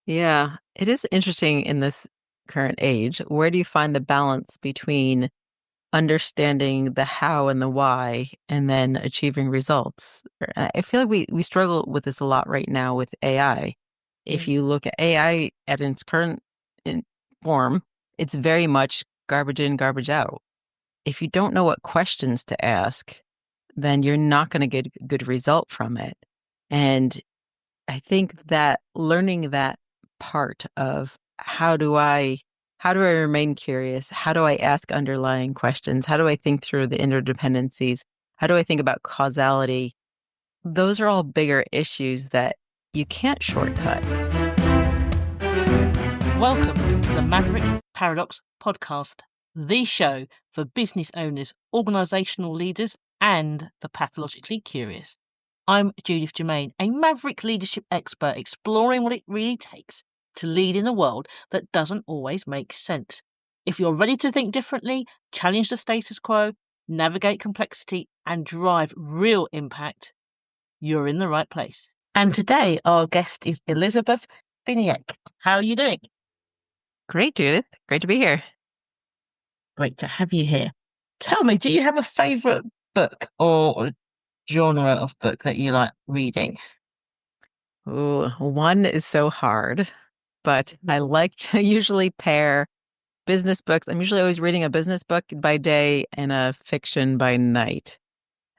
Yeah, it is interesting in this current age. Where do you find the balance between understanding the how and the why and then achieving results? I feel like we struggle with this a lot right now with AI. If Mm. you look at AI at its current form, it's very much garbage in, garbage out. If you don't know what questions to ask, then you're not going to get a good result from it. And I think that learning that part of how do I remain curious? How do I ask underlying questions? How do I think through the interdependencies? How do I think about causality? Those are all bigger issues that you can't shortcut. Welcome to the Maverick Paradox podcast, the show for business owners, organizational leaders, and the pathologically curious. I'm Judith Germain, a maverick leadership expert exploring what it really takes to lead in a world that doesn't always make sense. If you're ready to think differently, challenge the status quo, navigate complexity, and drive real impact, you're in the right place. And today, our guest is Elizabeth Bieniek. How are you doing? Great, Judith. Great to be here. Great to have you here. Tell me, do you have a favorite book or genre of book that you like reading? Ooh, one is so hard, but I like to usually pair business books. I'm usually always reading a business book by day and a fiction by night.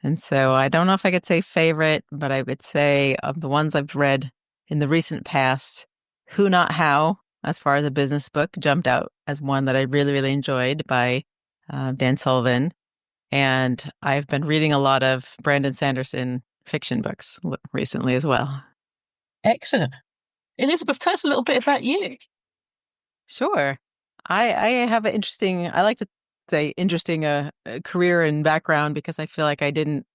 And so I don't know if I could say favorite, but I would say of the ones I've read in the recent past, Who Not How, as far as a business book, jumped out as one that I really, really enjoyed by Dan Sullivan. And I've been reading a lot of Brandon Sanderson fiction books recently as well. Excellent. Elizabeth, tell us a little bit about you. Sure. I have an interesting, I like to say interesting career and background because I feel like I didn't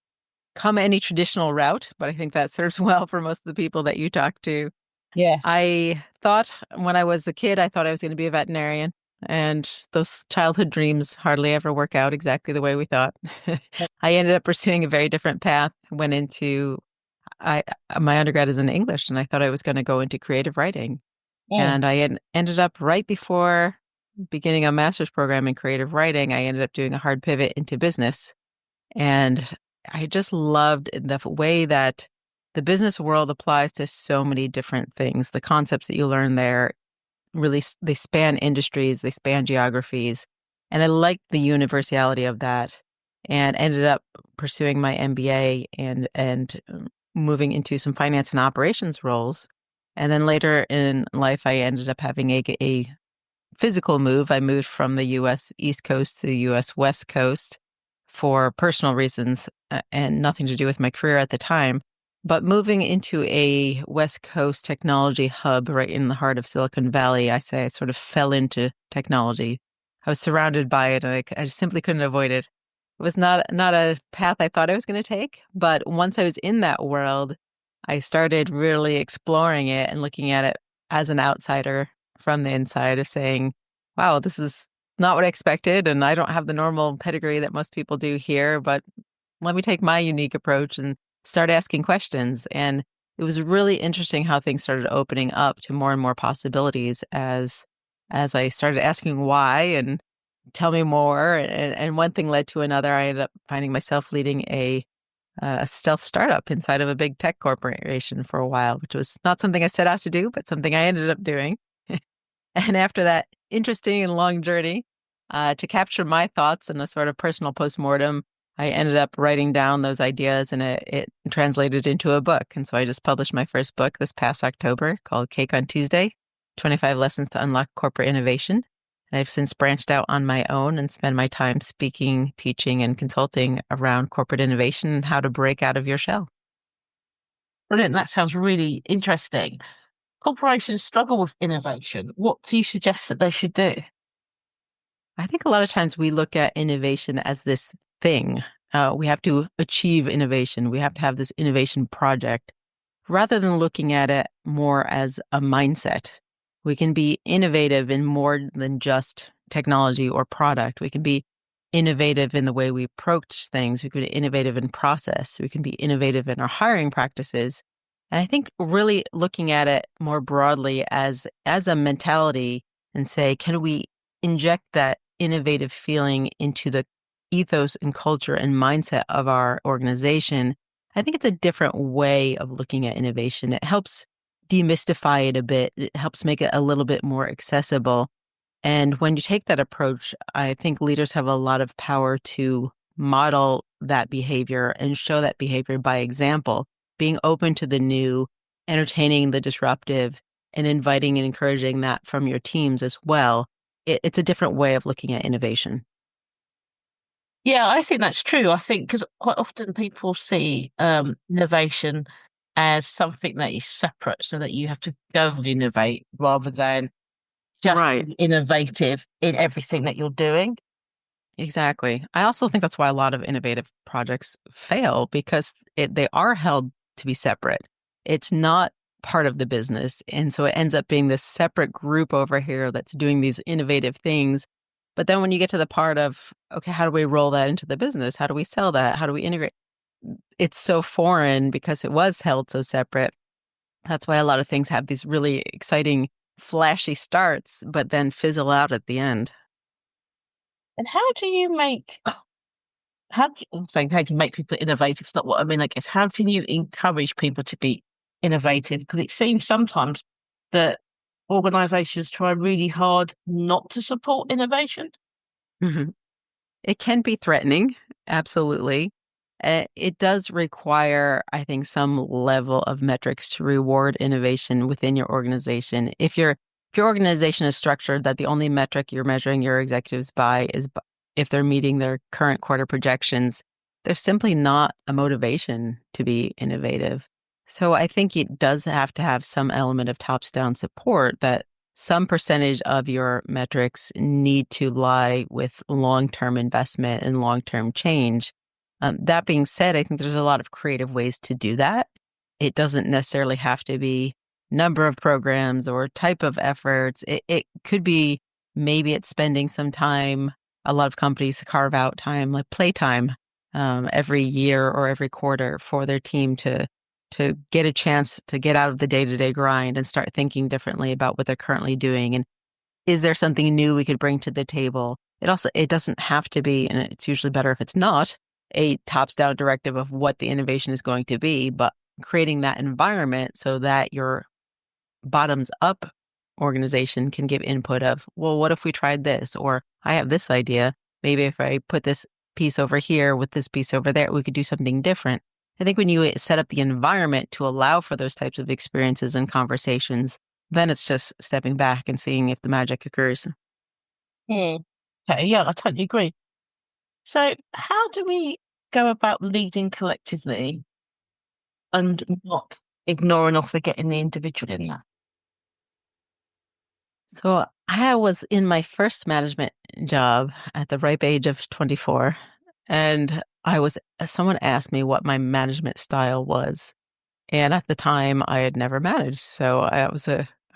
come any traditional route, but I think that serves well for most of the people that you talk to. Yeah. I thought when I was a kid, I thought I was going to be a veterinarian, and those childhood dreams hardly ever work out exactly the way we thought. I ended up pursuing a very different path. Went into I my undergrad is in English, and I thought I was going to go into creative writing. Mm. And ended up right before beginning a master's program in creative writing, I ended up doing a hard pivot into business. And I just loved the way that the business world applies to so many different things. The concepts that you learn there really, they span industries, they span geographies. And I liked the universality of that and ended up pursuing my MBA and moving into some finance and operations roles. And then later in life, I ended up having a physical move. I moved from the US East Coast to the US West Coast for personal reasons and nothing to do with my career at the time. But moving into a West Coast technology hub right in the heart of Silicon Valley, I say I sort of fell into technology. I was surrounded by it and I just simply couldn't avoid it. It was not a path I thought I was going to take, but once I was in that world, I started really exploring it and looking at it as an outsider from the inside of saying, wow, this is not what I expected. And I don't have the normal pedigree that most people do here, but let me take my unique approach and start asking questions. And it was really interesting how things started opening up to more and more possibilities as I started asking why and tell me more. And one thing led to another. I ended up finding myself leading a stealth startup inside of a big tech corporation for a while, which was not something I set out to do, but something I ended up doing. And after that interesting and long journey, to capture my thoughts in a sort of personal postmortem, I ended up writing down those ideas and it translated into a book. And so I just published my first book this past October called Cake on Tuesday, 25 Lessons to Unlock Corporate Innovation. And I've since branched out on my own and spend my time speaking, teaching, and consulting around corporate innovation and how to break out of your shell. Brilliant. That sounds really interesting. Corporations struggle with innovation. What do you suggest that they should do? I think a lot of times we look at innovation as this thing. We have to achieve innovation. We have to have this innovation project rather than looking at it more as a mindset. We can be innovative in more than just technology or product. We can be innovative in the way we approach things. We can be innovative in process. We can be innovative in our hiring practices. And I think really looking at it more broadly as a mentality and say, can we inject that innovative feeling into the ethos and culture and mindset of our organization? I think it's a different way of looking at innovation. It helps demystify it a bit. It helps make it a little bit more accessible. And when you take that approach, I think leaders have a lot of power to model that behavior and show that behavior by example, being open to the new, entertaining the disruptive, and inviting and encouraging that from your teams as well. It's a different way of looking at innovation. Yeah, I think that's true. I think because quite often people see innovation as something that is separate, so that you have to go and innovate rather than just Right. be innovative in everything that you're doing. Exactly. I also think that's why a lot of innovative projects fail because they are held to be separate. It's not part of the business. And so it ends up being this separate group over here that's doing these innovative things. But then when you get to the part of, okay, how do we roll that into the business? How do we sell that? How do we integrate? It's so foreign because it was held so separate. That's why a lot of things have these really exciting, flashy starts, but then fizzle out at the end. And how do you make I'm saying how do you make people innovative? It's not what I mean, I guess. How can you encourage people to be innovative? Because it seems sometimes that organizations try really hard not to support innovation. Mhm. It can be threatening, absolutely. It does require, I think, some level of metrics to reward innovation within your organization. If your organization is structured that the only metric you're measuring your executives by is if they're meeting their current quarter projections, there's simply not a motivation to be innovative. So I think it does have to have some element of tops-down support that some percentage of your metrics need to lie with long-term investment and long-term change. That being said, I think there's a lot of creative ways to do that. It doesn't necessarily have to be number of programs or type of efforts. It could be maybe it's spending some time. A lot of companies carve out time, like playtime, every year or every quarter for their team to get a chance to get out of the day-to-day grind and start thinking differently about what they're currently doing. And is there something new we could bring to the table? It doesn't have to be, and it's usually better if it's not a tops down directive of what the innovation is going to be, but creating that environment so that your bottoms up organization can give input of, well, what if we tried this? Or I have this idea. Maybe if I put this piece over here with this piece over there, we could do something different. I think when you set up the environment to allow for those types of experiences and conversations, then it's just stepping back and seeing if the magic occurs. Hmm. Okay, yeah, I totally agree. So, how do we go about leading collectively and not ignoring or forgetting the individual in that? So I was in my first management job at the ripe age of 24, and someone asked me what my management style was. And at the time, I had never managed. I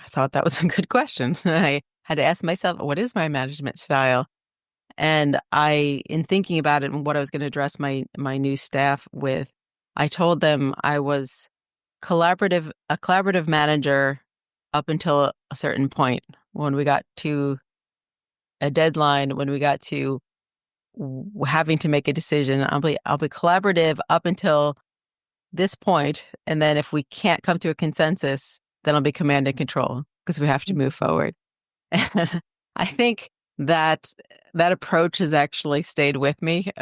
thought that was a good question. I had to ask myself, what is my management style? And in thinking about it and what I was going to address my new staff with, I told them I was a collaborative manager up until a certain point. When we got to a deadline, when we got to having to make a decision, I'll be collaborative up until this point, and then if we can't come to a consensus, then I'll be command and control because we have to move forward. And I think that that approach has actually stayed with me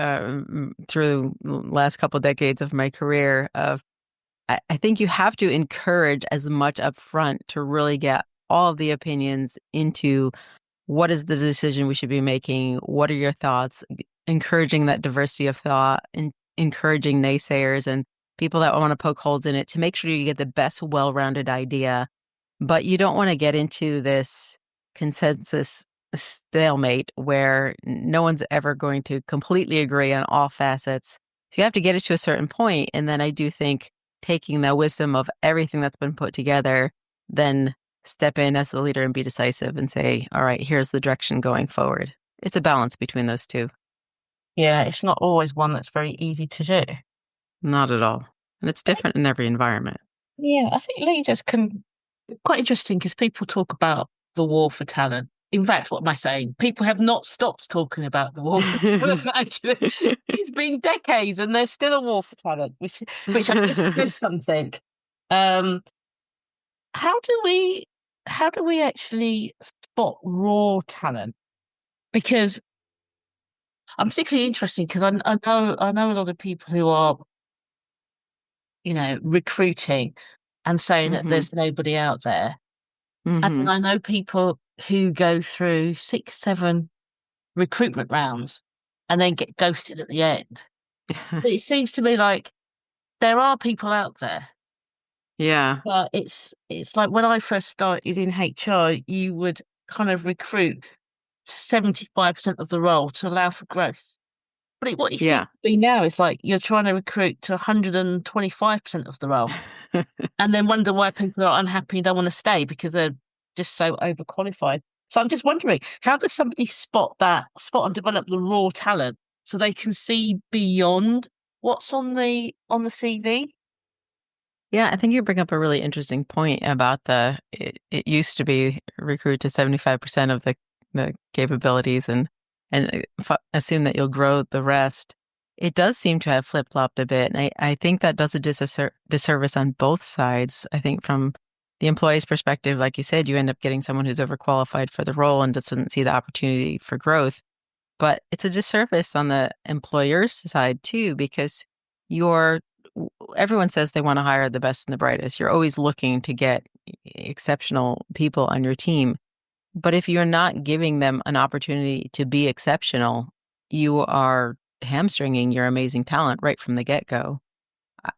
through the last couple of decades of my career. I think you have to encourage as much upfront to really get all of the opinions into what is the decision we should be making? What are your thoughts? Encouraging that diversity of thought and encouraging naysayers and people that want to poke holes in it to make sure you get the best well-rounded idea. But you don't want to get into this consensus stalemate where no one's ever going to completely agree on all facets. So you have to get it to a certain point, and then I do think taking the wisdom of everything that's been put together, then step in as the leader and be decisive and say, all right, here's the direction going forward. It's a balance between those two. Yeah, it's not always one that's very easy to do. Not at all. And it's different in every environment. Yeah, I think leaders can quite interesting because people talk about the war for talent. In fact, what am I saying? People have not stopped talking about the war for talent. Actually, it's been decades, and there's still a war for talent, which I guess says something. Um, how do we how do we actually spot raw talent? Because I'm particularly interested because I know a lot of people who are recruiting and saying that hmm there's nobody out there. And then hmm I know people who go through six, seven recruitment rounds and then get ghosted at the end. So it seems to me like there are people out there, Yeah, but it's like when I first started in HR, you would kind of recruit 75% of the role to allow for growth. But what it seems yeah. to be now is like you're trying to recruit to 125% of the role and then wonder why people are unhappy and don't want to stay because they're just so overqualified. So I'm just wondering, how does somebody spot and develop the raw talent so they can see beyond what's on the CV? Yeah, I think you bring up a really interesting point about it used to be recruit to 75% of the capabilities and assume that you'll grow the rest. It does seem to have flip-flopped a bit. And I think that does a disservice on both sides. I think from the employee's perspective, like you said, you end up getting someone who's overqualified for the role and doesn't see the opportunity for growth. But it's a disservice on the employer's side too, because you're everyone says they want to hire the best and the brightest. You're always looking to get exceptional people on your team. But if you're not giving them an opportunity to be exceptional, you are hamstringing your amazing talent right from the get-go.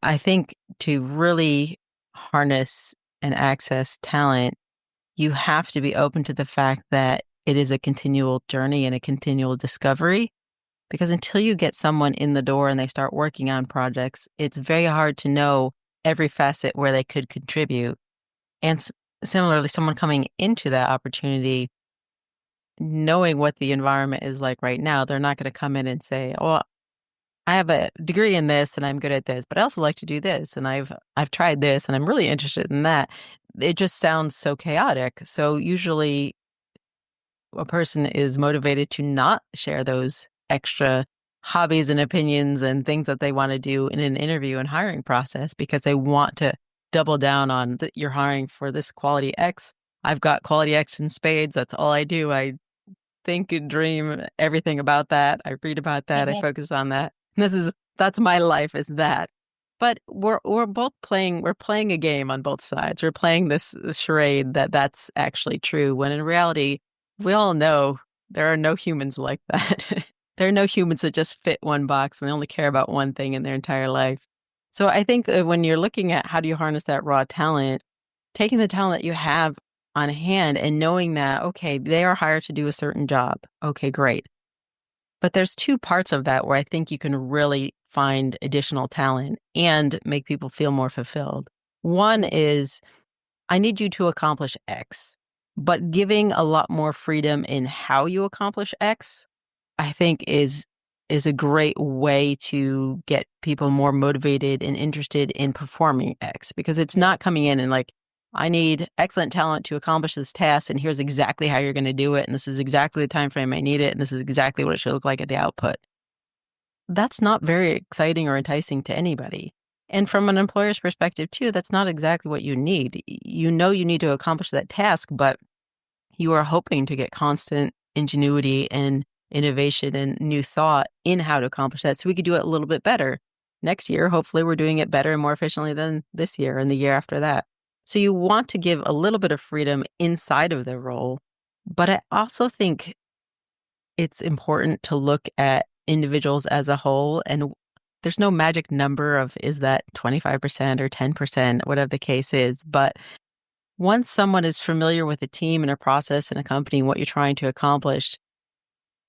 I think to really harness and access talent, you have to be open to the fact that it is a continual journey and a continual discovery. Because until you get someone in the door and they start working on projects, it's very hard to know every facet where they could contribute. And similarly, someone coming into that opportunity, knowing what the environment is like right now, they're not going to come in and say, "Oh, I have a degree in this and I'm good at this, but I also like to do this and I've tried this and I'm really interested in that." It just sounds so chaotic. So usually a person is motivated to not share those extra hobbies and opinions and things that they want to do in an interview and hiring process because they want to double down on that you're hiring for this quality X. I've got quality X in spades. That's all I do. I think and dream everything about that. I read about that. I Mhm. focus on that. That's my life is that. But we're both playing we're playing a game on both sides. We're playing this charade that that's actually true when in reality we all know there are no humans like that. There are no humans that just fit one box and they only care about one thing in their entire life. So I think when you're looking at how do you harness that raw talent, taking the talent that you have on hand and knowing that, okay, they are hired to do a certain job. Okay, great. But there's two parts of that where I think you can really find additional talent and make people feel more fulfilled. One is I need you to accomplish X, but giving a lot more freedom in how you accomplish X, I think is a great way to get people more motivated and interested in performing X because it's not coming in and like, I need excellent talent to accomplish this task, and here's exactly how you're going to do it, and this is exactly the time frame I need it, and this is exactly what it should look like at the output. That's not very exciting or enticing to anybody. And from an employer's perspective, too, that's not exactly what you need. You know you need to accomplish that task, but you are hoping to get constant ingenuity and innovation and new thought in how to accomplish that so we could do it a little bit better. Next year, hopefully, we're doing it better and more efficiently than this year and the year after that. So you want to give a little bit of freedom inside of the role. But I also think it's important to look at individuals as a whole. And there's no magic number of is that 25% or 10%, whatever the case is. But once someone is familiar with a team and a process and a company and what you're trying to accomplish,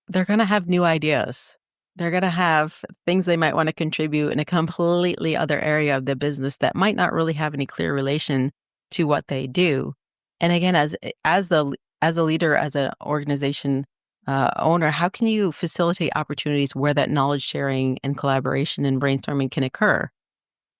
they're going to have new ideas. They're going to have things they might want to contribute in a completely other area of the business that might not really have any clear relation to what they do. And again, as a leader, as an organization owner, how can you facilitate opportunities where that knowledge sharing and collaboration and brainstorming can occur?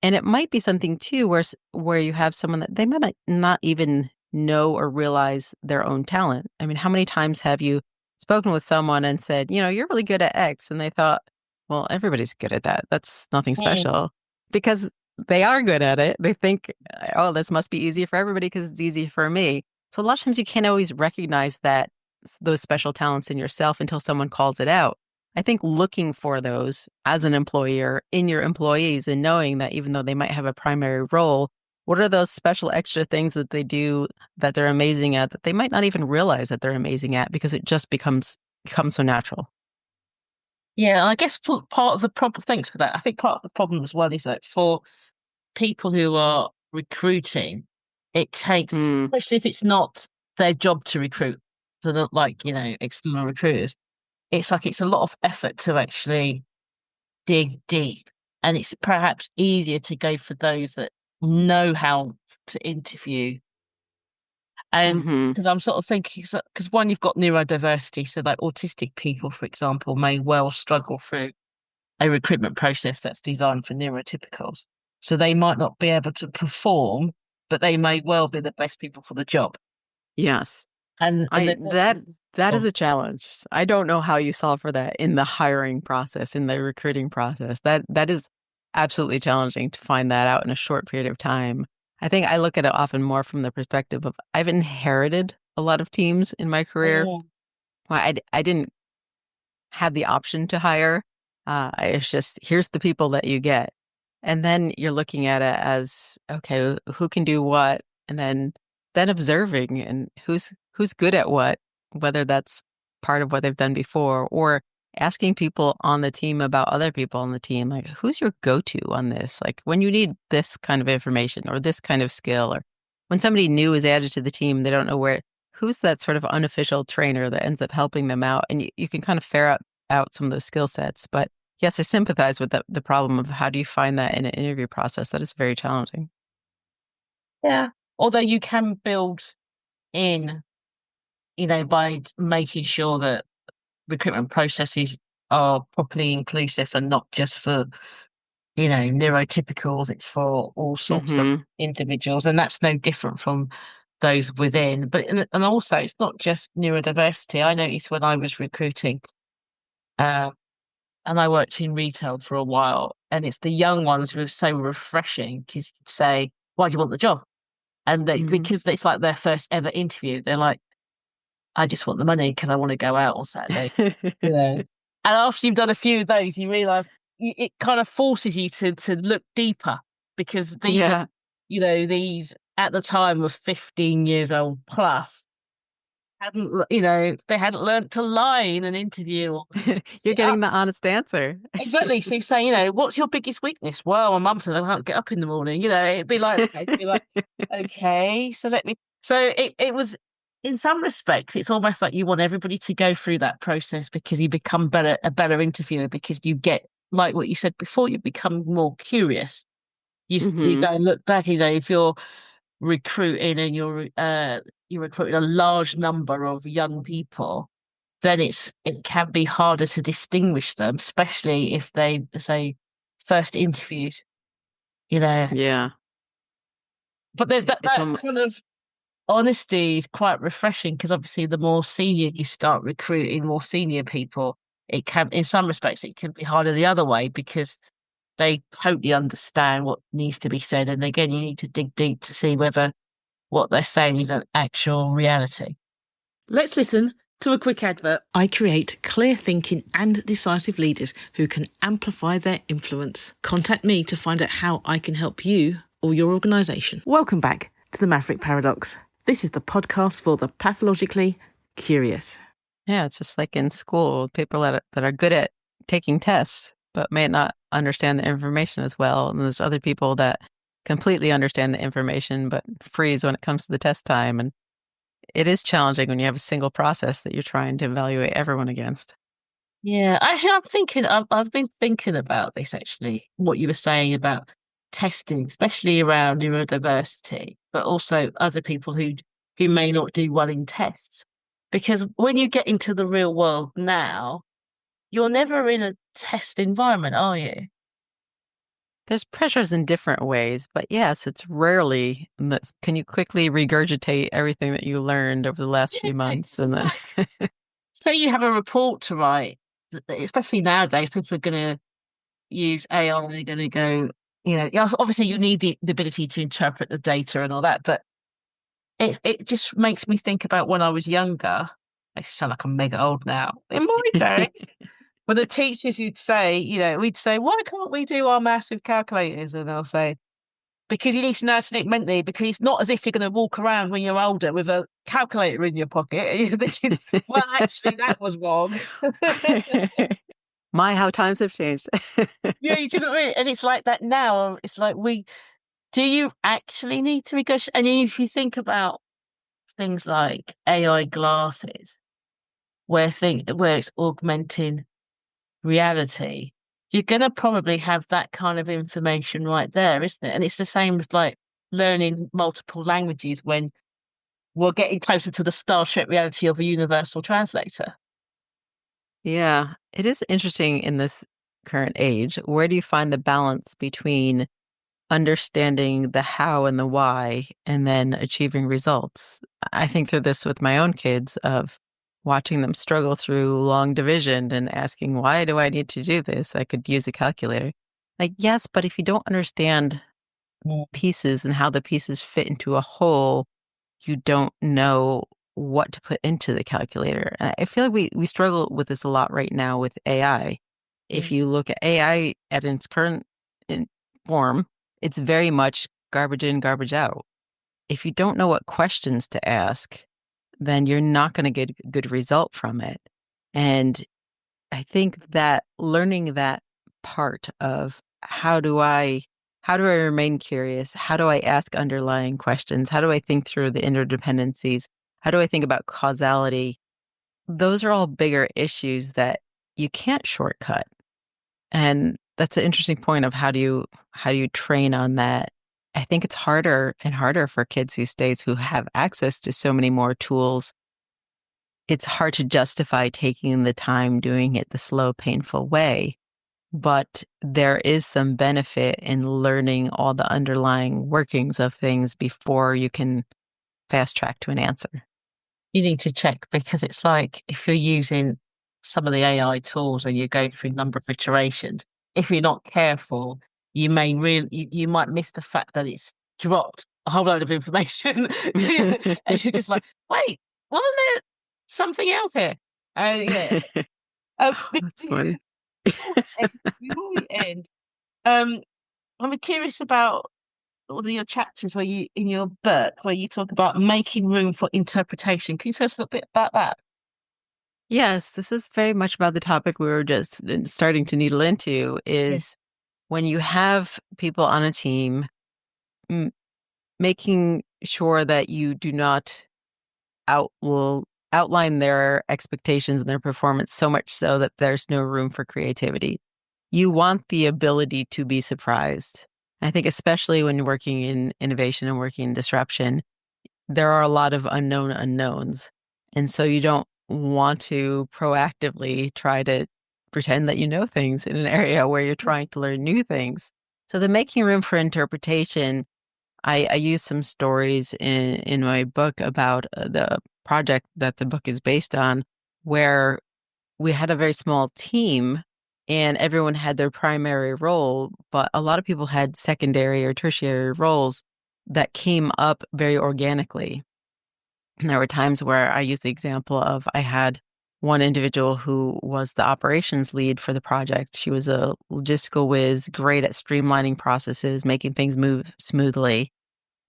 And it might be something too where you have someone that they might not even know or realize their own talent. I mean, how many times have you spoken with someone and said, you're really good at X, and they thought, well, everybody's good at that. That's nothing Mm. special because they are good at it. They think, oh, this must be easy for everybody because it's easy for me. So a lot of times you can't always recognize that those special talents in yourself until someone calls it out. I think looking for those as an employer in your employees and knowing that even though they might have a primary role, what are those special extra things that they do that they're amazing at that they might not even realize that they're amazing at because it just becomes so natural. Yeah, I guess part of the problem, thanks for that. I think part of the problem as well is that for people who are recruiting, it takes, Mm, especially if it's not their job to recruit, so that like, external recruiters, it's like it's a lot of effort to actually dig deep. And it's perhaps easier to go for those that know how to interview. And hmm because I'm sort of thinking, because one, you've got neurodiversity, so like autistic people, for example, may well struggle through a recruitment process that's designed for neurotypicals. So they might not be able to perform, but they may well be the best people for the job. Yes. And I there's that is oh, a challenge. I don't know how you solve for that in the hiring process, in the recruiting process. That is absolutely challenging to find that out in a short period of time. I think I look at it often more from the perspective of I've inherited a lot of teams in my career. yeah, Well, I didn't have the option to hire. It's just here's the people that you get. And then you're looking at it as, okay, who can do what? And then observing and who's good at what, whether that's part of what they've done before, or asking people on the team about other people on the team, like who's your go-to on this? Like when you need this kind of information or this kind of skill, or when somebody new is added to the team, they don't know who's that sort of unofficial trainer that ends up helping them out. And you can kind of ferret out some of those skill sets. But yes, I sympathize with the problem of how do you find that in an interview process? That is very challenging. yeah. Although you can build in, by making sure that recruitment processes are properly inclusive and not just for, neurotypicals, it's for all sorts of Hmm individuals. And that's no different from those within. But, and also, it's not just neurodiversity. I noticed when I was recruiting, uh, and I worked in retail for a while, and it's the young ones who are so refreshing because you could say, why do you want the job? And hmm because it's like their first ever interview, they're like, I just want the money because I want to go out on Saturday, you know. And after you've done a few of those, you realise it kind of forces you to look deeper because these are, Yeah. these at the time of 15 years old plus hadn't, they hadn't learnt to lie in an interview or You're sit getting up. the honest answer. Exactly. So you say, what's your biggest weakness? Well, my mum says I can't get up in the morning. It'd be like that. It'd be like, okay, so let me. So it was, in some respect, it's almost like you want everybody to go through that process because you become a better interviewer because you get, like what you said before, you become more curious. You hmm go and look back, if you're recruiting and you're recruiting a large number of young people, then it can be harder to distinguish them, especially if they say first. You know. Yeah. But It's that almost, kind of honesty is quite refreshing because obviously the more senior you start recruiting, more senior people, it can, in some respects, it can be harder the other way because they totally understand what needs to be said. And again, you need to dig deep to see whether what they're saying is an actual reality. Let's listen to a quick advert. I create clear thinking and decisive leaders who can amplify their influence. Contact me to find out how I can help you or your organisation. Welcome back to the Maverick Paradox. This is the podcast for the pathologically curious. yeah, it's just like in school, people that are good at taking tests, but may not understand the information as well. And there's other people that completely understand the information, but freeze when it comes to the test time. And it is challenging when you have a single process that you're trying to evaluate everyone against. Yeah, actually, I've been thinking about this actually, what you were saying about testing, especially around neurodiversity, but also other people who may not do well in tests. Because when you get into the real world now, you're never in a test environment, are you? There's pressures in different ways, but yes, it's rarely. Can you quickly regurgitate everything that you learned over the last few months? And then, Say you have a report to write, especially nowadays, people are going to use AI. They're going to go, yes, obviously you need the ability to interpret the data and all that, but it just makes me think about when I was younger. I sound like I'm mega old now. In my day, when the teachers would say, we'd say, why can't we do our maths with calculators? And they'll say, because you need to know how to think mentally, because it's not as if you're going to walk around when you're older with a calculator in your pocket. And you're thinking, well, actually, that was wrong. my, how times have changed. Yeah, you didn't really. And it's like that now. It's like, do you actually need to negotiate? And if you think about things like AI glasses, where it's augmenting reality, you're going to probably have that kind of information right there, isn't it? And it's the same as like learning multiple languages when we're getting closer to the Starship reality of a universal translator. Yeah, it is interesting in this current age. Where do you find the balance between understanding the how and the why and then achieving results? I think through this with my own kids of watching them struggle through long division and asking, why do I need to do this? I could use a calculator. Like, yes, but if you don't understand Mm. pieces and how the pieces fit into a whole, you don't know what to put into the calculator. And I feel like we struggle with this a lot right now with AI. If Mm. you look at AI at its current form, it's very much garbage in, garbage out. If you don't know what questions to ask, then you're not going to get a good result from it. And I think that learning that part of how do I remain curious? How do I ask underlying questions? How do I think through the interdependencies? How do I think about causality? Those are all bigger issues that you can't shortcut. And that's an interesting point of how do you train on that? I think it's harder and harder for kids these days who have access to so many more tools. It's hard to justify taking the time doing it the slow, painful way. But there is some benefit in learning all the underlying workings of things before you can fast track to an answer. You need to check because it's like if you're using some of the AI tools and you're going through a number of iterations, if you're not careful, you might miss the fact that it's dropped a whole load of information, and you're just like, wait, wasn't there something else here? Yeah. That's funny. Before we end, um, I'm curious about one of your chapters where you in your book where you talk about making room for interpretation. Can you tell us a little bit about that? Yes, this is very much about the topic we were just starting to needle into Yeah. is when you have people on a team, m- making sure that you do not will outline their expectations and their performance so much so that there's no room for creativity. You want the ability to be surprised. I think especially when you're working in innovation and working in disruption, there are a lot of unknown unknowns. And so you don't want to proactively try to pretend that you know things in an area where you're trying to learn new things. So the making room for interpretation, I use some stories in my book about the project that the book is based on, where we had a very small team and everyone had their primary role, but a lot of people had secondary or tertiary roles that came up very organically. And there were times where I used the example of I had one individual who was the operations lead for the project. She was a logistical whiz, great at streamlining processes, making things move smoothly.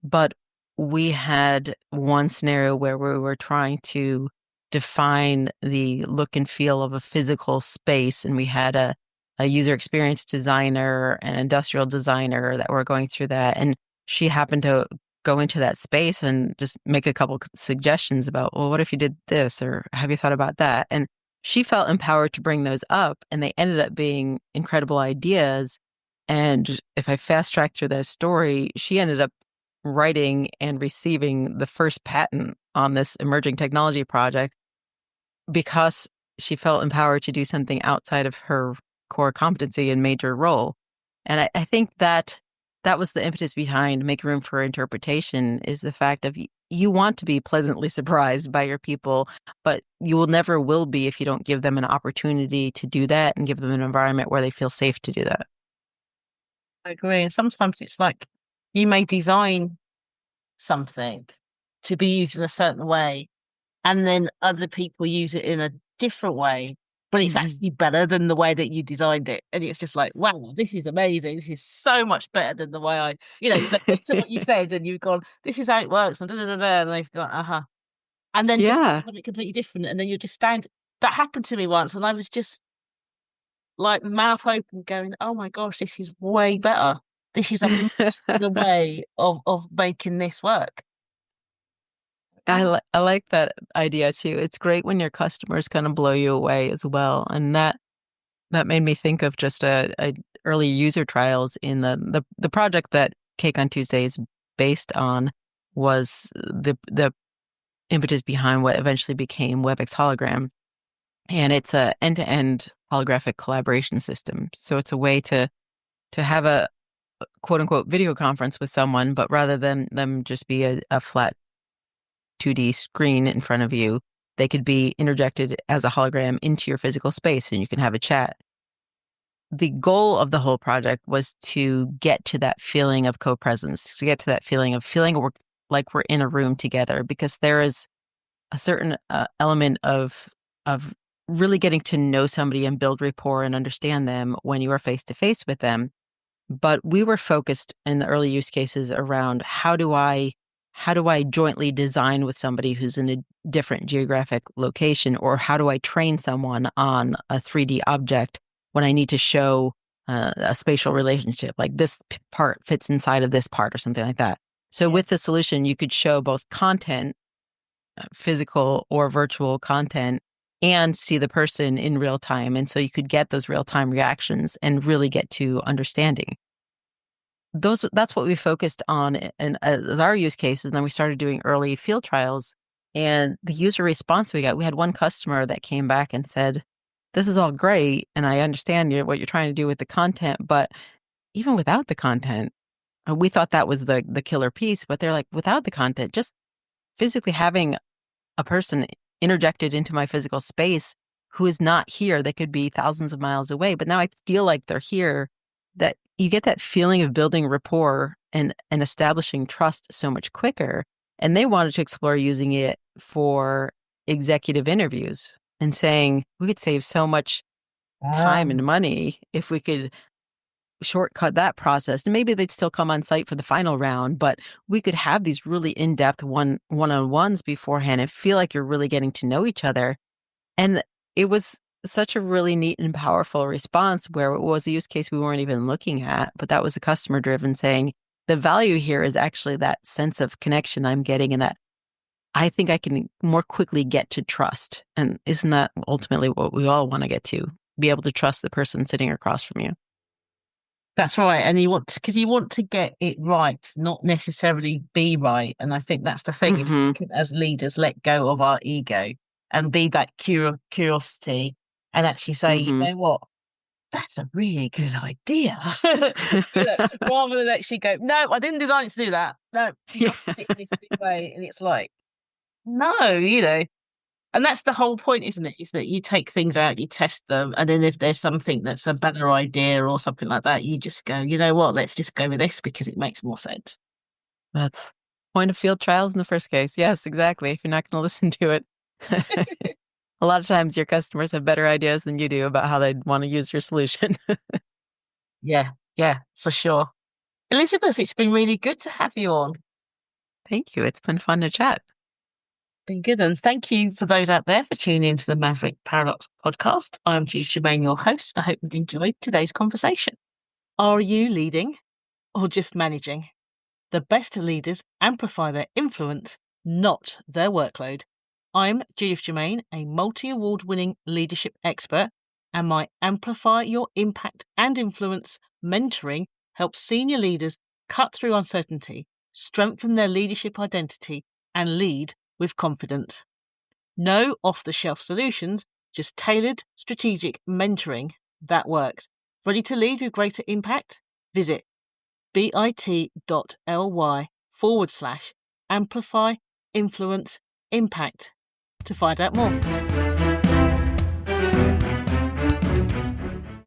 But we had one scenario where we were trying to define the look and feel of a physical space, and we had a user experience designer and industrial designer that were going through that. And she happened to go into that space and just make a couple suggestions about, well, what if you did this? Or have you thought about that? And she felt empowered to bring those up, and they ended up being incredible ideas. And if I fast track through that story, she ended up writing and receiving the first patent on this emerging technology project because she felt empowered to do something outside of her core competency and major role. And I think that that was the impetus behind Make Room for Interpretation, is the fact of you want to be pleasantly surprised by your people, but you will never will be if you don't give them an opportunity to do that and give them an environment where they feel safe to do that. I agree. And sometimes it's like you may design something to be used in a certain way, and then other people use it in a different way, but it's Mhm. actually better than the way that you designed it. And it's just like, wow, this is amazing. This is so much better than the way they've looked at what you said and you've gone, this is how it works, and da da da da, and they've gone, uh-huh. And then just Yeah. something completely different, and then you just stand. That happened to me once, and I was just like mouth open, going, "Oh my gosh, this is way better. This is a much better way of making this work." Oh, I like that idea too. It's great when your customers kind of blow you away as well. And that made me think of just a early user trials in the project that Cake on Tuesday is based on, was the impetus behind what eventually became WebEx Hologram. And it's a end-to-end holographic collaboration system. So it's a way to have a quote unquote video conference with someone, but rather than them just be a flat 2D screen in front of you, they could be interjected as a hologram into your physical space and you can have a chat. The goal of the whole project was to get to that feeling of co-presence, to get to that feeling of feeling like we're in a room together, because there is a certain element of really getting to know somebody and build rapport and understand them when you are face to face with them. But we were focused in the early use cases around how do I jointly design with somebody who's in a different geographic location, or how do I train someone on a 3D object when I need to show a spatial relationship, like this part fits inside of this part or something like that. So yeah. with the solution, you could show both content, physical or virtual content, and see the person in real time. And so you could get those real time reactions and really get to understanding. That's what we focused on and as our use cases. And then we started doing early field trials, and the user response we got, we had one customer that came back and said, this is all great and I understand what you're trying to do with the content, but even without the content, we thought that was the killer piece. But they're like, without the content, just physically having a person interjected into my physical space who is not here, they could be thousands of miles away, but now I feel like they're here, that you get that feeling of building rapport and establishing trust so much quicker. And they wanted to explore using it for executive interviews and saying we could save so much time and Um, money if we could shortcut that process. And maybe they'd still come on site for the final round, but we could have these really in-depth one-on-ones beforehand and feel like you're really getting to know each other. And it was such a really neat and powerful response, where it was a use case we weren't even looking at, but that was a customer driven, saying the value here is actually that sense of connection I'm getting, and that I think I can more quickly get to trust. And isn't that ultimately what we all want to get to? Be able to trust the person sitting across from you. that's right. And because you want to get it right, not necessarily be right. And I think that's the thing. If we Hmm. can, as leaders, let go of our ego and be that curiosity and actually say, you Hmm. know what? That's a really good idea. Rather than actually go, no, I didn't design it to do that. No, you Yeah. have to fit in this way. And it's like, no, and that's the whole point, isn't it? Is that you take things out, you test them, and then if there's something that's a better idea or something like that, you just go, you know what, let's just go with this because it makes more sense. That's point of field trials in the first case. Yes, exactly. If you're not going to listen to it. A lot of times your customers have better ideas than you do about how they'd want to use your solution. Yeah, yeah, for sure. Elizabeth, it's been really good to have you on. Thank you. It's been fun to chat. Been good. And thank you for those out there for tuning into the Maverick Paradox podcast. I'm Judith Germain, your host. I hope you've enjoyed today's conversation. Are you leading or just managing? The best leaders amplify their influence, not their workload. I'm Judith Germain, a multi-award winning leadership expert, and my Amplify Your Impact and Influence mentoring helps senior leaders cut through uncertainty, strengthen their leadership identity, and lead with confidence. No off-the-shelf solutions, just tailored strategic mentoring that works. Ready to lead with greater impact? Visit bit.ly/amplify influence impact to find out more.